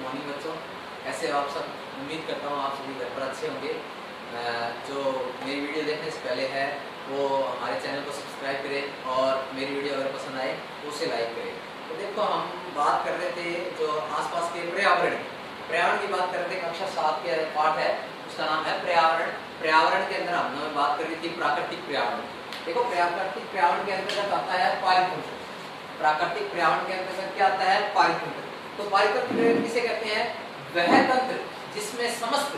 Morning बच्चों, कैसे हो आप सब। उम्मीद करता हूँ आप सभी घर पर अच्छे होंगे। जो मेरी वीडियो देखने से पहले है वो हमारे चैनल को सब्सक्राइब करें और मेरी वीडियो अगर पसंद आए तो उसे लाइक करें। तो देखो, हम बात कर रहे थे जो आसपास के पर्यावरण की बात कर रहे थे। कक्षा 7 के पाठ है, उसका नाम है पर्यावरण। पर्यावरण के अंदर हमने बात करी थी प्राकृतिक पर्यावरण। देखो, प्राकृतिक पर्यावरण के अंतर्गत आता है पारितंत्र। प्राकृतिक पर्यावरण के अंतर्गत क्या आता है? पारितंत्र। तो पारितंत्र किसे कहते हैं? वह तंत्र जिसमें समस्त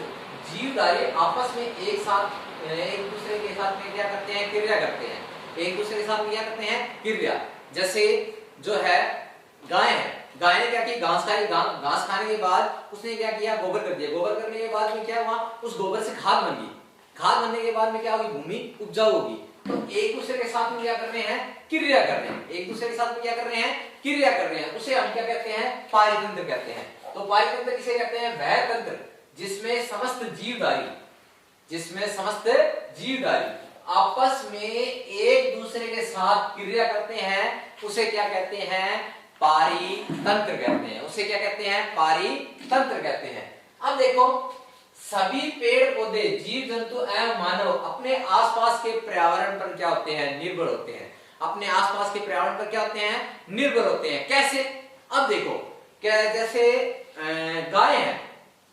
जीवधारी आपस में एक साथ एक दूसरे के साथ में क्या करते हैं? क्रिया करते हैं। एक दूसरे के साथ क्या करते हैं? क्रिया। जैसे जो है गाय है, गाय ने क्या की? घास खाई। घास खाने के बाद उसने क्या किया? गोबर कर दिया। गोबर करने के बाद में क्या हुआ? उस गोबर से खाद बन गई। खाद बनने के बाद में क्या होगी? भूमि उपजाऊ होगी। तो एक दूसरे के साथ में क्या कर रहे हैं? क्रिया कर रहे हैं। एक दूसरे के साथ में क्या कर रहे हैं? क्रिया कर रहे हैं। उसे हम क्या कहते हैं? पारितंत्र कहते हैं। तो पारितंत्र किसे कहते हैं? वह तंत्र जिसमें समस्त जीवधारी आपस में एक दूसरे के साथ क्रिया करते हैं, उसे क्या कहते हैं? पारितंत्र कहते हैं। उसे क्या कहते हैं? पारितंत्र कहते हैं। अब देखो, सभी पेड़ पौधे, जीव जंतु एवं मानव अपने आसपास के पर्यावरण पर क्या होते हैं? निर्भर होते हैं। अपने आसपास के पर्यावरण पर क्या होते हैं? निर्भर होते हैं। कैसे? अब देखो, क्या जैसे गाय है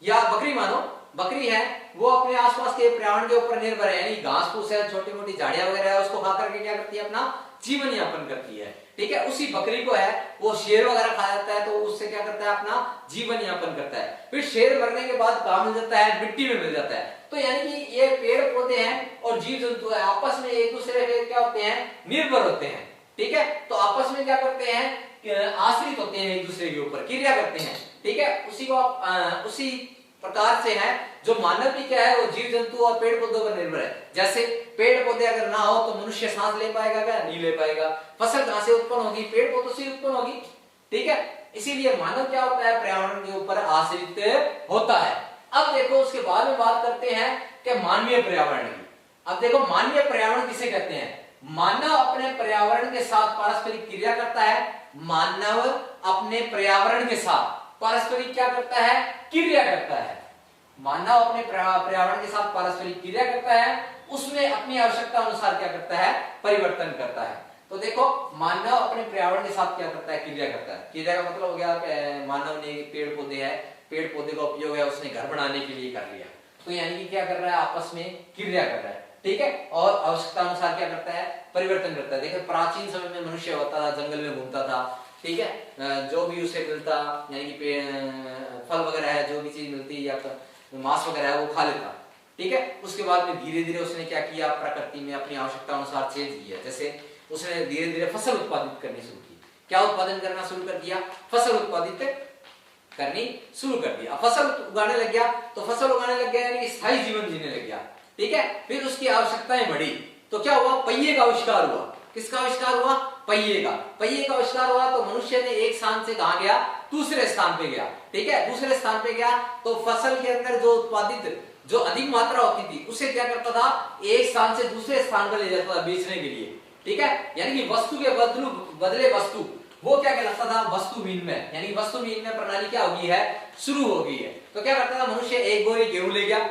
या बकरी, मानो बकरी है, वो अपने आसपास के पर्यावरण के ऊपर निर्भर है। यानी घास फूस है, छोटी मोटी झाड़ियां वगैरह है, उसको खा करके क्या करती है? अपना जीवन यापन करती है। ठीक है। उसी बकरी को है वो शेर वगैरह खा जाता है, तो उससे क्या करता है? अपना जीवन यापन करता है। फिर शेर मरने के बाद कहां मिल जाता है? मिट्टी में मिल जाता है। तो यानी कि ये पेड़ पौधे हैं और जीव जंतु है, आपस में एक दूसरे के क्या होते हैं? निर्भर होते हैं। ठीक है। तो आपस में क्या करते हैं? आश्रित होते हैं, एक दूसरे के ऊपर क्रिया करते हैं। ठीक है। उसी को आप उसी प्रकार से है जो मानव भी क्या है? वो जीव जंतु और पेड़ पौधों पर निर्भर है। जैसे पेड़ पौधे अगर ना हो तो मनुष्य सांस ले पाएगा क्या? नहीं ले पाएगा। फसल कहां से उत्पन्न होगी? पेड़ पौधों से उत्पन्न होगी। ठीक है। इसीलिए मानव क्या होता है? पर्यावरण के ऊपर आश्रित होता है। अब देखो, उसके बाद में बात करते हैं कि मानवीय पर्यावरण की। अब देखो, मानवीय पर्यावरण किसे कहते हैं? मानव अपने पर्यावरण के साथ पारस्परिक क्रिया करता है। मानव अपने पर्यावरण के साथ पारस्परिक क्या करता है? क्रिया करता है। मानव अपने पर्यावरण के साथ पारस्परिक क्रिया करता है, उसमें अपनी आवश्यकता अनुसार क्या करता है? परिवर्तन करता है। तो देखो, मानव अपने पर्यावरण के साथ क्या करता है? क्रिया करता है। क्रिया का मतलब हो गया कि मानव ने पेड़ पौधे है, पेड़ पौधे का उपयोग है उसने घर बनाने के लिए कर लिया। तो यानी कि क्या कर रहा है? आपस में क्रिया कर रहा है। ठीक है। और आवश्यकता अनुसार क्या करता है? परिवर्तन करता है। देखो, प्राचीन समय में मनुष्य होता था, जंगल में घूमता था। ठीक है। जो भी उसे मिलता, यानी कि फल वगैरह है, जो भी चीज मिलती या मांस वगैरह है, वो खा लेता। ठीक है। उसके बाद में धीरे धीरे उसने क्या किया? प्रकृति में अपनी आवश्यकता अनुसार चेंज किया। जैसे उसने धीरे धीरे फसल उत्पादित करनी शुरू की। क्या उत्पादन करना शुरू कर दिया? फसल उत्पादित करनी शुरू कर दिया। फसल उगाने लग गया, तो फसल उगाने लग गया यानी कि स्थायी जीवन जीने लग गया। ठीक है। फिर उसकी आवश्यकताएं बढ़ी, तो क्या हुआ? पहिए का आविष्कार हुआ। किसका आविष्कार हुआ? पहिए का। पहिए का आविष्कार हुआ तो मनुष्य ने एक स्थान से कहां गया? दूसरे स्थान पे गया। ठीक है। दूसरे स्थान पे गया तो फसल के अंदर जो उत्पादित जो अधिक मात्रा होती थी उसे क्या करता था? एक स्थान से दूसरे स्थान पर ले जाता था बेचने के लिए। ठीक है। यानी कि वस्तु के बदले वस्तु, वो क्या कहलाता था? वस्तु विनिमय। यानी वस्तु विनिमय प्रणाली क्या हो गई है? शुरू हो गई है। तो क्या करता था मनुष्य? एक बोरी गेहूं ले गया,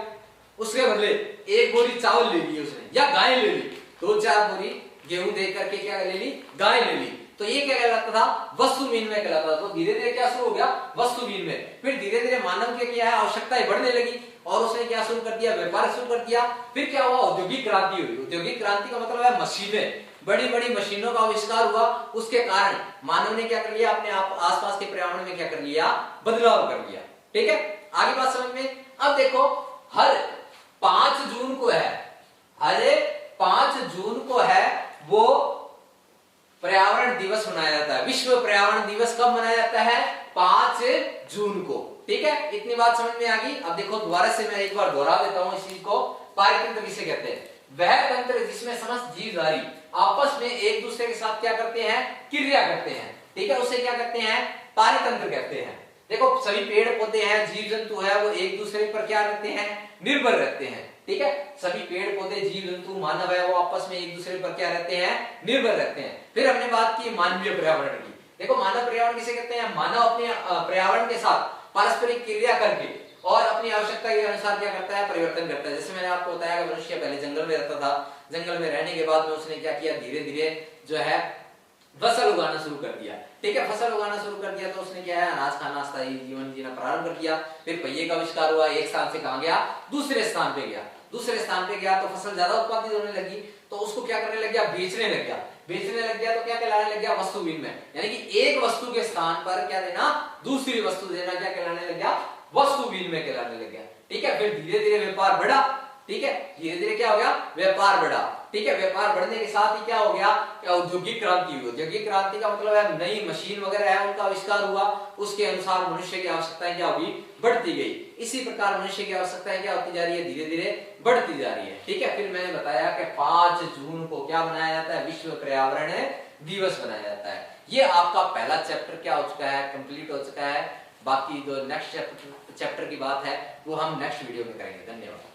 उसके बदले एक बोरी चावल ले ली उसने, या गाय ले ली। 2-4 बोरी गेहूं दे करके क्या ले ली? गाय ले ली। तो ये क्या कहलाता था? वस्तु विनिमय कहलाता था। तो धीरे धीरे क्या शुरू हो गया? वस्तु विनिमय। फिर धीरे धीरे मानव के क्या है? आवश्यकताएं बढ़ने लगी और उसने क्या शुरू कर दिया? व्यापार शुरू कर दिया। फिर क्या हुआ? औद्योगिक क्रांति हुई। औद्योगिक क्रांति का मतलब है मशीनें, बड़ी बड़ी मशीनों का आविष्कार हुआ। उसके कारण मानव ने क्या कर लिया? अपने आसपास के पर्यावरण में क्या कर लिया? बदलाव कर लिया। ठीक है। आगे बात समझ में। अब देखो, हर 5 जून को है वो पर्यावरण दिवस मनाया जाता है। विश्व पर्यावरण दिवस कब मनाया जाता है? 5 जून को। ठीक है। इतनी बात समझ में आ गई। अब देखो, दोबारा से मैं एक बार दोहरा देता हूं इस चीज को। पारितंत्र किसे कहते हैं? वह तंत्र जिसमें समस्त जीवधारी आपस में एक दूसरे के साथ क्या करते हैं? क्रिया करते हैं। ठीक है। उसे क्या कहते हैं? पारितंत्र कहते हैं। देखो, सभी पेड़ पौधे हैं, जीव जंतु है, वो एक दूसरे पर क्या रहते हैं? निर्भर रहते हैं। ठीक है। सभी पेड़ पौधे, जीव जंतु, मानव है, वो आपस में एक दूसरे पर क्या रहते हैं? निर्भर रहते हैं। फिर हमने बात की मानवीय पर्यावरण की। देखो, मानव पर्यावरण किसे कहते हैं? मानव अपने पर्यावरण के साथ पारस्परिक क्रिया करके और अपनी आवश्यकता के अनुसार क्या करता है, परिवर्तन करता है। जैसे मैंने आपको बताया कि मनुष्य पहले जंगल में रहता था, जंगल में रहने के बाद में उसने क्या किया, धीरे धीरे जो है फसल उगाना शुरू कर दिया। ठीक है, फसल उगाना शुरू कर दिया तो उसने क्या है, अनाज खाना, स्थायी जीवन जीना प्रारंभ कर दिया। फिर पहिए का आविष्कार हुआ, एक स्थान से कहां गया, दूसरे स्थान पे गया। दूसरे स्थान पे गया तो फसल ज्यादा उत्पादित होने लगी, तो उसको क्या करने लग गया, बेचने लग गया। बेचने लग गया तो क्या कहलाने लग गया, वस्तु विनिमय। यानी कि एक वस्तु के स्थान पर क्या देना, दूसरी वस्तु देना, क्या कहलाने लग गया, वस्तु विनिमय कहलाने लग गया। ठीक है, फिर धीरे धीरे व्यापार बढ़ा। ठीक है, धीरे धीरे क्या हो गया, व्यापार बढ़ा। ठीक है, व्यापार बढ़ने के साथ ही क्या हो गया, क्या औद्योगिक क्रांति हुई। औद्योगिक क्रांति का मतलब है नई मशीन वगैरह है उनका आविष्कार हुआ, उसके अनुसार मनुष्य की आवश्यकताएं क्या हुई, बढ़ती गई। इसी प्रकार मनुष्य की आवश्यकताएं क्या होती जा रही है, धीरे धीरे बढ़ती जा रही है। ठीक है, फिर मैंने बताया कि 5 जून को क्या बनाया जाता है, विश्व पर्यावरण दिवस बनाया जाता है। ये आपका पहला चैप्टर क्या हो चुका है, कंप्लीट हो चुका है। बाकी जो नेक्स्ट चैप्टर की बात है वो हम नेक्स्ट वीडियो में करेंगे। धन्यवाद।